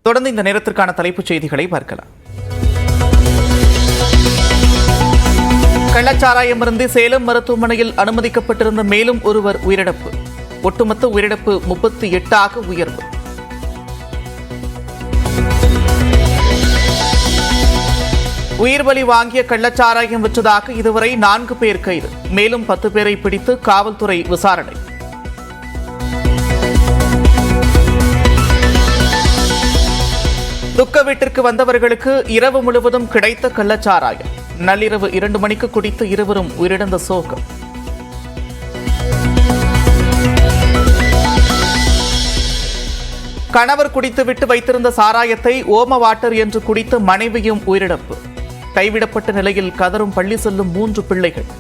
தொடர்ந்து இந்த நேரத்திற்கான தலைப்புச் செய்திகளை பார்க்கலாம். கள்ளச்சாராயம் அருந்தி சேலம் மருத்துவமனையில் அனுமதிக்கப்பட்டிருந்த மேலும் ஒருவர் உயிரிழப்பு. ஒட்டுமொத்த உயிரிழப்பு 38 உயர்வு. உயிர்பலி வாங்கிய கள்ளச்சாராயம் விற்றதாக இதுவரை 4 பேர் கைது. மேலும் 10 பேரை பிடித்து காவல்துறை விசாரணை. துக்க வீட்டிற்கு வந்தவர்களுக்கு இரவு முழுவதும் கிடைத்த கள்ளச்சாராயம். நள்ளிரவு 2 மணிக்கு குடித்து இருவரும் உயிரிழந்த சோகம். கணவர் குடித்துவிட்டு வைத்திருந்த சாராயத்தை ஓம வாட்டர் என்று குடித்த மனைவியும் உயிரிழப்பு. கைவிடப்பட்ட நிலையில் கதரும் பள்ளி செல்லும் 3 பிள்ளைகள்.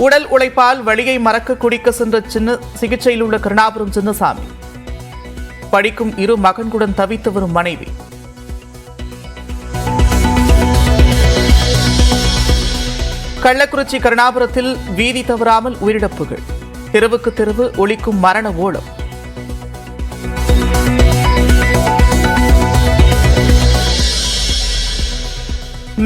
உடல் உழைப்பால் வலியை மறக்க குடிக்க சென்ற சிகிச்சையில் உள்ள கருணாபுரம் சின்னசாமி. படிக்கும் 2 மகன்களுடன் தவித்து வரும் மனைவி. கள்ளக்குறிச்சி கருணாபுரத்தில் வீதி தவறாமல் உயிரிழப்புகள். தெருவுக்கு தெருவு ஒலிக்கும் மரண ஓலம்.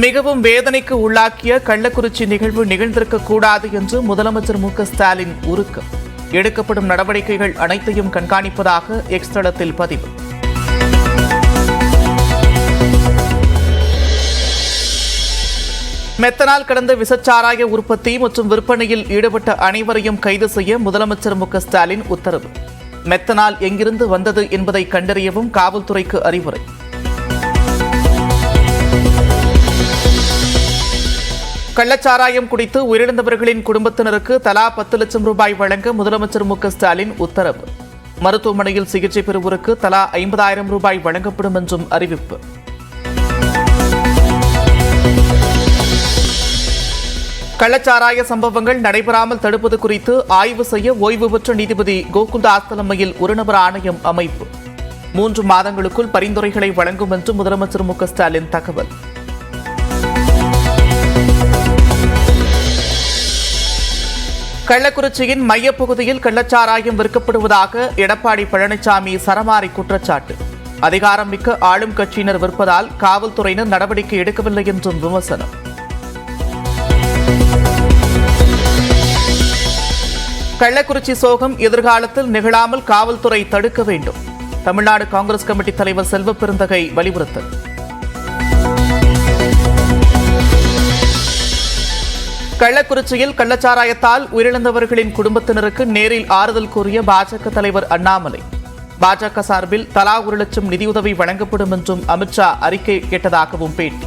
மிகவும் வேதனைக்கு உள்ளாக்கிய கள்ளக்குறிச்சி நிகழ்வு நிகழ்ந்திருக்க கூடாது என்று முதலமைச்சர் மு.க. ஸ்டாலின் உருக்கம். எடுக்கப்படும் நடவடிக்கைகள் அனைத்தையும் கண்காணிப்பதாக எக்ஸ் தளத்தில் பதிவு. மெத்தனால் கடந்த விசச்சாராய உற்பத்தி மற்றும் விற்பனையில் ஈடுபட்ட அனைவரையும் கைது செய்ய முதலமைச்சர் மு.க. ஸ்டாலின் உத்தரவு. மெத்தனால் எங்கிருந்து வந்தது என்பதை கண்டறியவும் காவல்துறைக்கு அறிவுரை. கள்ளச்சாராயம் குடித்து உயிரிழந்தவர்களின் குடும்பத்தினருக்கு தலா 10 லட்சம் ரூபாய் வழங்க முதலமைச்சர் மு.க. ஸ்டாலின் உத்தரவு. மருத்துவமனையில் சிகிச்சை பெறுவோருக்கு தலா 50,000 ரூபாய் வழங்கப்படும் என்றும் அறிவிப்பு. கள்ளச்சாராய சம்பவங்கள் நடைபெறாமல் தடுப்பது குறித்து ஆய்வு செய்ய ஓய்வு பெற்ற நீதிபதி கோகுல்தாஸ் தலைமையில் ஒரு நபர் ஆணையம் அமைப்பு. 3 மாதங்களுக்குள் பரிந்துரைகளை வழங்கும் என்று முதலமைச்சர் மு.க. ஸ்டாலின் தகவல். கள்ளக்குறிச்சியின் மையப்பகுதியில் கள்ளச்சாராயம் விற்கப்படுவதாக எடப்பாடி பழனிசாமி சரமாரி குற்றச்சாட்டு. அதிகாரம் மிக்க ஆளும் கட்சியினர் விற்பதால் காவல்துறையினர் நடவடிக்கை எடுக்கவில்லை என்றும் விமர்சனம். கள்ளக்குறிச்சி சோகம் எதிர்காலத்தில் நிகழாமல் காவல்துறை தடுக்க வேண்டும். தமிழ்நாடு காங்கிரஸ் கமிட்டி தலைவர் செல்வ பெருந்தகை வலியுறுத்தல். கள்ளக்குறிச்சியில் கள்ளச்சாராயத்தால் உயிரிழந்தவர்களின் குடும்பத்தினருக்கு நேரில் ஆறுதல் கூறிய பாஜக தலைவர் அண்ணாமலை. பாஜக சார்பில் தலா 1 லட்சம் நிதியுதவி வழங்கப்படும் என்றும் அமித்ஷா அறிக்கை கேட்டதாகவும் பேட்டி.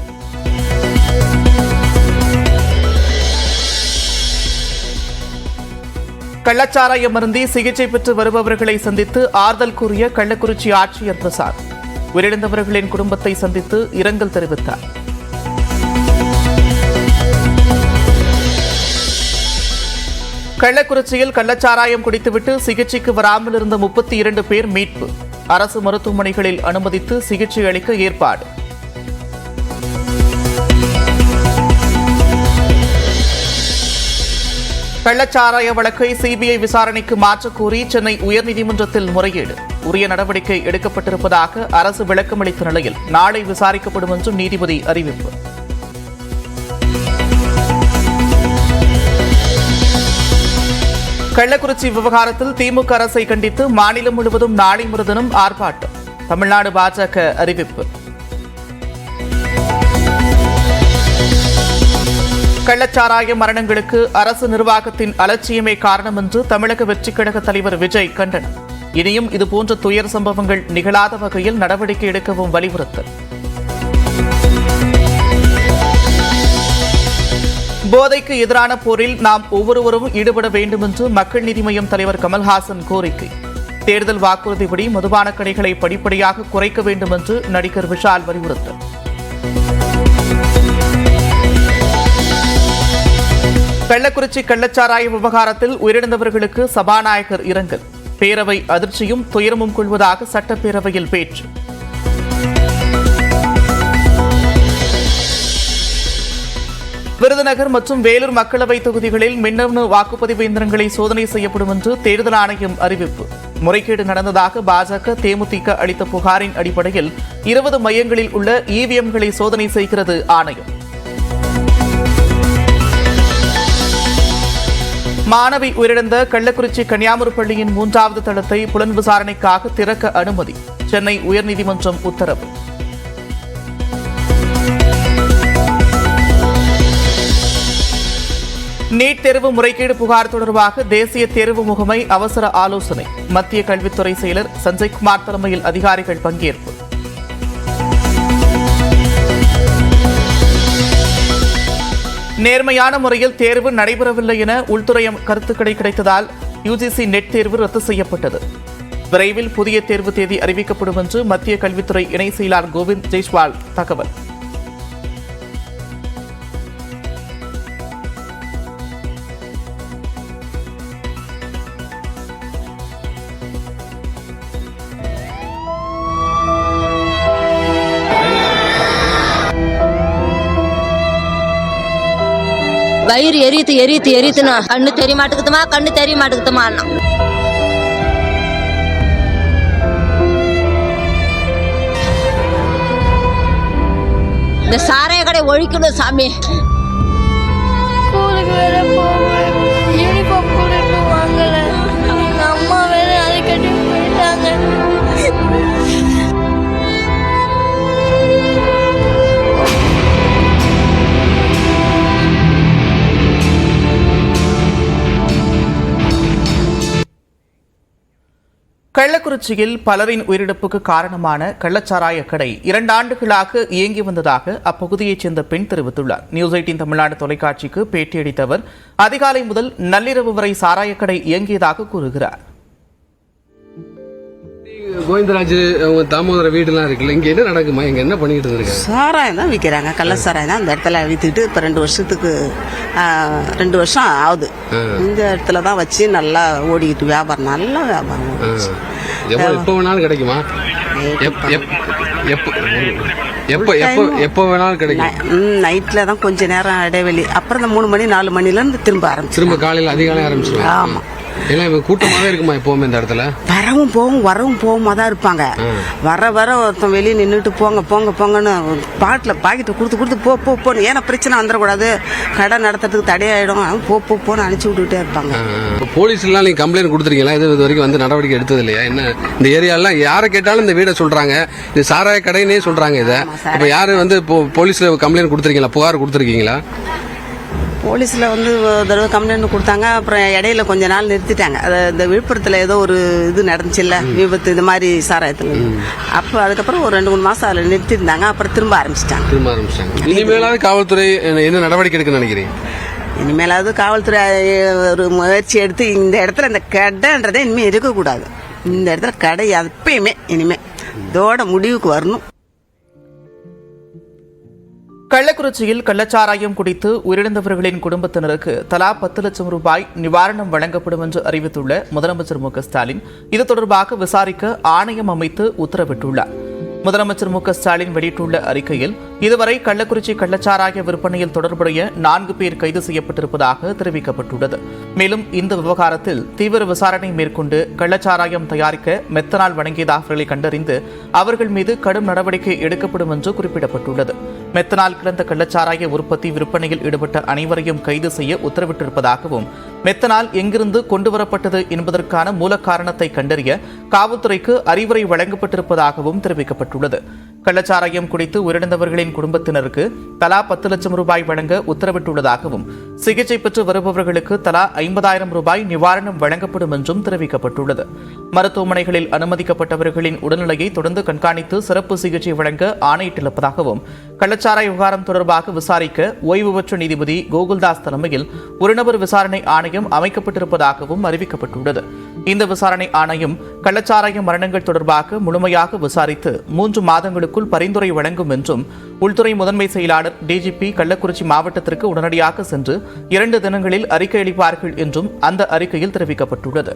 கள்ளச்சாராயம் அருந்தி சிகிச்சை பெற்று வருபவர்களை சந்தித்து ஆறுதல் கூறிய கள்ளக்குறிச்சி ஆட்சியர் பிரசாத். உயிரிழந்தவர்களின் குடும்பத்தை சந்தித்து இரங்கல் தெரிவித்தார். கள்ளக்குறிச்சியில் கள்ளச்சாராயம் குடித்துவிட்டு சிகிச்சைக்கு வராமல் இருந்த 32 பேர் மீட்பு. அரசு மருத்துவமனைகளில் அனுமதித்து சிகிச்சை அளிக்க ஏற்பாடு. கள்ளச்சாராய வழக்கை சிபிஐ விசாரணைக்கு மாற்றக் கோரி சென்னை உயர்நீதிமன்றத்தில் முறையீடு. உரிய நடவடிக்கை எடுக்கப்பட்டிருப்பதாக அரசு விளக்கமளித்த நிலையில் நாளை விசாரிக்கப்படும் என்றும் நீதிபதி அறிவிப்பு. கள்ளக்குறிச்சி விவகாரத்தில் திமுக அரசை கண்டித்து மாநிலம் முழுவதும் நாளை மறுதினம் ஆர்ப்பாட்டம். தமிழ்நாடு பாஜக அறிவிப்பு. கள்ளச்சாராய மரணங்களுக்கு அரசு நிர்வாகத்தின் அலட்சியமே காரணம் என்று தமிழக வெற்றிக் கழக தலைவர் விஜய் கண்டனம். இனியும் இதுபோன்ற துயர் சம்பவங்கள் நிகழாத வகையில் நடவடிக்கை எடுக்கவும் வலியுறுத்தல். போதைக்கு எதிரான போரில் நாம் ஒவ்வொருவரும் ஈடுபட வேண்டும் என்று மக்கள் நீதி மய்யம் தலைவர் கமல்ஹாசன் கோரிக்கை. தேர்தல் வாக்குறுதிப்படி மதுபான கடைகளை படிப்படியாக குறைக்க வேண்டும் என்று நடிகர் விஷால் வலியுறுத்தல். கள்ளக்குறிச்சி கள்ளச்சாராய விவகாரத்தில் உயிரிழந்தவர்களுக்கு சபாநாயகர் இரங்கல். பேரவை அதிர்ச்சியும் துயரமும் கொள்வதாக சட்டப்பேரவையில் பேச்சு. விருதுநகர் மற்றும் வேலூர் மக்களவை தொகுதிகளில் மின்னணு வாக்குப்பதிவு இயந்திரங்களை சோதனை செய்யப்படும் என்று தேர்தல் ஆணையம் அறிவிப்பு. முறைகேடு நடந்ததாக பாஜக, தேமுதிக அளித்த புகாரின் அடிப்படையில் 20 மையங்களில் உள்ள இவிஎம்களை சோதனை செய்கிறது ஆணையம். மாணவி உயிரிழந்த கள்ளக்குறிச்சி கன்னியாகுமரி பள்ளியின் 3வது தளத்தை புலன் விசாரணைக்காக திறக்க அனுமதி. சென்னை உயர்நீதிமன்றம் உத்தரவு. நீட் தேர்வு முறைகேடு புகார் தொடர்பாக தேசிய தேர்வு முகமை அவசர ஆலோசனை. மத்திய கல்வித்துறை செயலர் சஞ்சய்குமார் தலைமையில் அதிகாரிகள் பங்கேற்பு. நேர்மையான முறையில் தேர்வு நடைபெறவில்லை என உள்துறை கருத்துக்களை கிடைத்ததால் யுஜிசி நெட் தேர்வு ரத்து செய்யப்பட்டது. விரைவில் புதிய தேர்வு தேதி அறிவிக்கப்படும் என்று மத்திய கல்வித்துறை இணை செயலாளர் கோவிந்த் ஜெய்ஸ்வால் தகவல். வயிறு எரித்துனா கண்ணு தெரிய மாட்டேங்குதுமா இந்த சாராய கடை ஒழிக்கணும் சாமி. ஸ்கூலுக்கு வேற போவேன், யூனிஃபார்ம் கூட இன்னும் வாங்கல. எங்க அம்மா வேற அதை கட்டி போயிட்டாங்க. கள்ளக்குறிச்சியில் பலரின் உயிரிழப்புக்கு காரணமான கள்ளச்சாராய கடை 2 ஆண்டுகளாக இயங்கி வந்ததாக அப்பகுதியைச் சேர்ந்த பெண் தெரிவித்துள்ளார். நியூஸ் 18 தமிழ்நாடு தொலைக்காட்சிக்கு பேட்டியளித்த அவர் அதிகாலை முதல் நள்ளிரவு வரை சாராய கடை இயங்கியதாக கூறுகிறார். கோவிந்தராஜ் தாமோதர வீடுலாம் இருக்குல்ல, இங்க என்ன நடக்குமா? இங்க என்ன பண்ணிட்டு இருக்காங்க? சாராயம் தான் விற்கிறாங்க, கள்ள சாராயம் தான். அந்த இடத்துல வித்துக்கிட்டு இப்ப 2 வருஷம் ஆகுது. இந்த இடத்துல தான் வச்சு நல்லா ஓடிக்கிட்டு வியாபாரம், நல்ல வியாபாரம். எப்ப வேணாலும் கிடைக்குமா? எப்ப வேணாலும் கிடைக்கும். நைட்ல தான் கொஞ்ச நேரம் இடைவெளி, அப்புறம் இந்த 3 மணி 4 மணில இருந்து திரும்ப காலையில அதிகாலை ஆரம்பிச்சிருவாங்க. ஆமா, கூட்டமாவே இருக்குமா எப்பவுமே இந்த இடத்துல? வரவும் போகுமா தான் இருப்பாங்க. வர ஒருத்தன் வெளியே நின்றுட்டு போங்கன்னு பாக்கெட்டை கொடுத்து போன்னு, ஏன்னா பிரச்சனை வந்துடக்கூடாது, கடை நடத்துறதுக்கு தடையாயிடும், போன்னு அனுப்பிச்சு விட்டுட்டே இருப்பாங்க. போலீஸ் எல்லாம் நீங்க கம்ப்ளைண்ட் கொடுத்துருக்கீங்களா? இது வரைக்கும் வந்து நடவடிக்கை எடுத்தது இல்லையா? என்ன இந்த ஏரியாலாம் யாரை கேட்டாலும் இந்த வீடை சொல்றாங்க, இது சாராய கடைனே சொல்றாங்க. இதை இப்ப யாரு வந்து போலீஸ்ல கம்ப்ளைண்ட் கொடுத்துருக்கீங்களா, புகார் கொடுத்துருக்கீங்களா? போலீஸில் வந்து ஒரு தடவை கம்ப்ளைண்ட் கொடுத்தாங்க, அப்புறம் இடையில கொஞ்ச நாள் நிறுத்திட்டாங்க. அது இந்த விழுப்புரத்தில் ஏதோ ஒரு இது நடந்துச்சுல்ல, விபத்து, இந்த மாதிரி சாராயத்தில். அப்போ அதுக்கப்புறம் ஒரு 2-3 மாதம் அதில் நிறுத்திருந்தாங்க, அப்புறம் திரும்ப ஆரம்பிச்சிட்டாங்க. இனிமேலாவது காவல்துறை என்ன நடவடிக்கை எடுக்க நினைக்கிறீங்க? இனிமேலாவது காவல்துறை ஒரு முயற்சி எடுத்து இந்த இடத்துல இந்த கடைன்றதே இனிமேல் இருக்கக்கூடாது. இந்த இடத்துல கடை எப்பயுமே இனிமே இதோட முடிவுக்கு வரணும். கள்ளக்குறிச்சியில் கள்ளச்சாராயம் குடித்து உயிரிழந்தவர்களின் குடும்பத்தினருக்கு தலா 10 லட்சம் ரூபாய் நிவாரணம் வழங்கப்படும் என்று அறிவித்துள்ள முதலமைச்சர் மு.க.ஸ்டாலின் இது தொடர்பாக விசாரிக்க ஆணையம் அமைத்து உத்தரவிட்டுள்ளார். முதலமைச்சர் மு.க.ஸ்டாலின் வெளியிட்டுள்ள அறிக்கையில் இதுவரை கள்ளக்குறிச்சி கள்ளச்சாராய விற்பனையில் தொடர்புடைய 4 பேர் கைது செய்யப்பட்டிருப்பதாக தெரிவிக்கப்பட்டுள்ளது. மேலும் இந்த விவகாரத்தில் தீவிர விசாரணை மேற்கொண்டு கள்ளச்சாராயம் தயாரிக்க மெத்தனால் வழங்கியதாகவர்களை கண்டறிந்து அவர்கள் மீது கடும் நடவடிக்கை எடுக்கப்படும் என்று குறிப்பிடப்பட்டுள்ளது. மெத்தனால் கலந்த கள்ளச்சாராய உற்பத்தி விற்பனையில் ஈடுபட்ட அனைவரையும் கைது செய்ய உத்தரவிட்டிருப்பதாகவும் மெத்தனால் எங்கிருந்து கொண்டுவரப்பட்டது என்பதற்கான மூல காரணத்தை கண்டறிய காவல்துறைக்கு அறிவுரை வழங்கப்பட்டிருப்பதாகவும் தெரிவிக்கப்பட்டுள்ளது. கள்ளச்சாராயம் குடித்து உயிரிழந்தவர்களின் குடும்பத்தினருக்கு தலா 10 லட்சம் ரூபாய் வழங்க உத்தரவிட்டுள்ளதாகவும் சிகிச்சை பெற்று வருபவர்களுக்கு தலா 50,000 ரூபாய் நிவாரணம் வழங்கப்படும் என்றும் தெரிவிக்கப்பட்டுள்ளது. மருத்துவமனைகளில் அனுமதிக்கப்பட்டவர்களின் உடல்நிலையை தொடர்ந்து கண்காணித்து சிறப்பு சிகிச்சை வழங்க ஆணையிட்டிருப்பதாகவும் கள்ளச்சாராய விவகாரம் தொடர்பாக விசாரிக்க ஓய்வு பெற்ற நீதிபதி கோகுல்தாஸ் தலைமையில் ஒரு நபர் விசாரணை ஆணையம் அமைக்கப்பட்டிருப்பதாகவும் அறிவிக்கப்பட்டுள்ளது. இந்த விசாரணை ஆணையம் கள்ளச்சாராய மரணங்கள் தொடர்பாக முழுமையாக விசாரித்து 3 மாதங்களுக்குள் பரிந்துரை வழங்கும் என்றும் உள்துறை முதன்மை செயலாளர் டிஜிபி கள்ளக்குறிச்சி மாவட்டத்திற்கு உடனடியாக சென்று 2 தினங்களில் அறிக்கை அளிப்பார்கள் என்றும் அந்த அறிக்கையில் தெரிவிக்கப்பட்டுள்ளது.